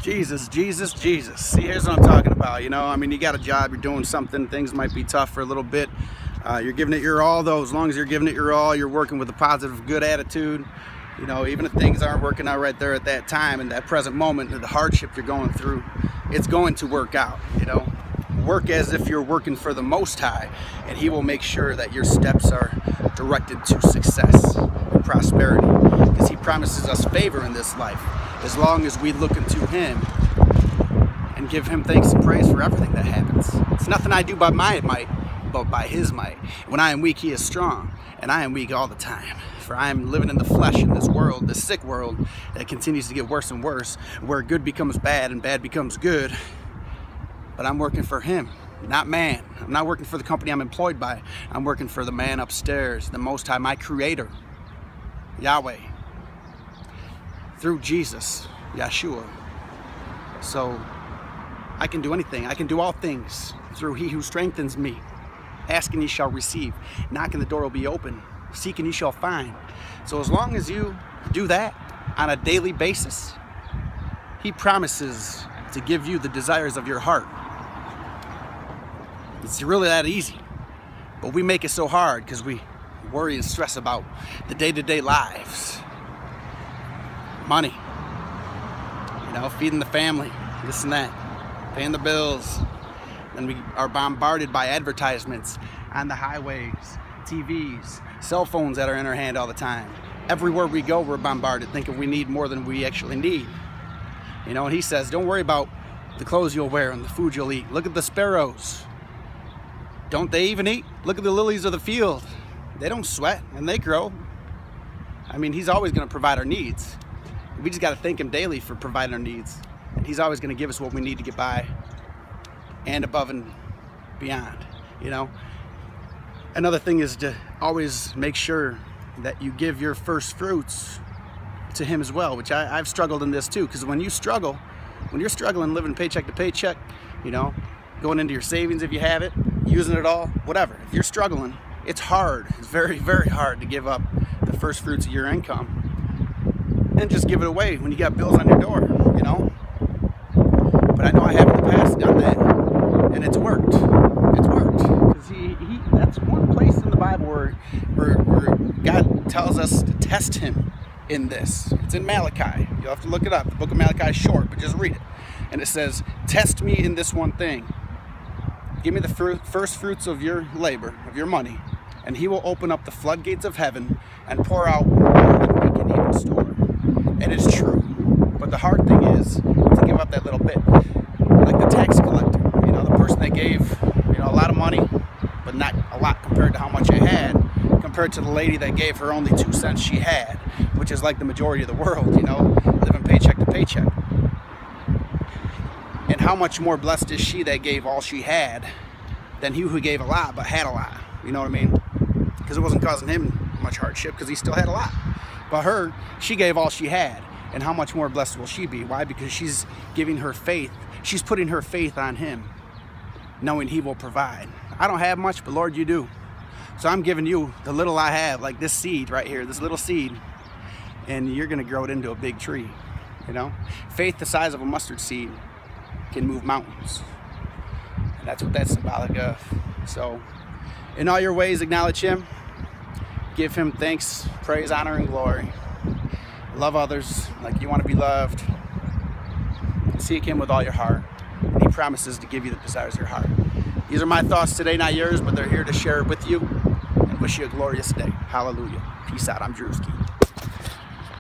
Jesus, Jesus, Jesus. See, here's what I'm talking about, you know? I mean, you got a job, you're doing something, things might be tough for a little bit. You're giving it your all, though. As long as you're giving it your all, you're working with a positive, good attitude. You know, even if things aren't working out right there at that time, in that present moment, the hardship you're going through, it's going to work out, you know? Work as if you're working for the Most High, and He will make sure that your steps are directed to success and prosperity, because He promises us favor in this life as long as we look into Him and give Him thanks and praise for everything that happens. It's nothing I do by my might, but by His might. When I am weak, He is strong, and I am weak all the time. For I am living in the flesh in this world, this sick world that continues to get worse and worse, where good becomes bad and bad becomes good. But I'm working for Him, not man. I'm not working for the company I'm employed by. I'm working for the man upstairs, the Most High, my Creator, Yahweh, through Jesus, Yeshua. So I can do anything. I can do all things through He who strengthens me. Ask and ye shall receive. Knock and the door will be open. Seek and ye shall find. So as long as you do that on a daily basis, He promises to give you the desires of your heart. It's really that easy, but we make it so hard because we worry and stress about the day-to-day lives. Money, you know, feeding the family, this and that, paying the bills. Then we are bombarded by advertisements on the highways, TVs, cell phones that are in our hand all the time. Everywhere we go, we're bombarded, thinking we need more than we actually need. You know, and He says, don't worry about the clothes you'll wear and the food you'll eat. Look at the sparrows. Don't they even eat? Look at the lilies of the field. They don't sweat and they grow. I mean, He's always going to provide our needs. We just got to thank Him daily for providing our needs. And He's always going to give us what we need to get by and above and beyond, you know. Another thing is to always make sure that you give your first fruits to Him as well, which I've struggled in this too, because when you're struggling living paycheck to paycheck, you know, going into your savings if you have it, using it all, whatever. If you're struggling, it's hard. It's very, very hard to give up the first fruits of your income and just give it away when you got bills on your door, you know. But I know I have in the past done that, and it's worked. It's worked. Because that's one place in the Bible where God tells us to test Him in this. It's in Malachi. You'll have to look it up. The book of Malachi is short, but just read it. And it says, test me in this one thing. Give me the first fruits of your labor, of your money, and He will open up the floodgates of heaven and pour out more than we can even store. And it's true. But the hard thing is to give up that little bit. Like the tax collector, you know, the person that gave, you know, a lot of money, but not a lot compared to how much they had, compared to the lady that gave her only 2 cents she had, which is like the majority of the world, you know, living paycheck to paycheck. And how much more blessed is she that gave all she had than he who gave a lot but had a lot, you know what I mean? Because it wasn't causing him much hardship because he still had a lot. But her, she gave all she had. And how much more blessed will she be? Why? Because she's giving her faith. She's putting her faith on Him, knowing He will provide. I don't have much, but Lord, You do. So I'm giving you the little I have, like this seed right here, this little seed, and you're going to grow it into a big tree, you know? Faith the size of a mustard seed can move mountains. And that's what that's symbolic of. So in all your ways, acknowledge Him. Give Him thanks, praise, honor, and glory. Love others like you want to be loved. Seek Him with all your heart. And He promises to give you the desires of your heart. These are my thoughts today, not yours, but they're here to share it with you and wish you a glorious day. Hallelujah. Peace out. I'm Drewski.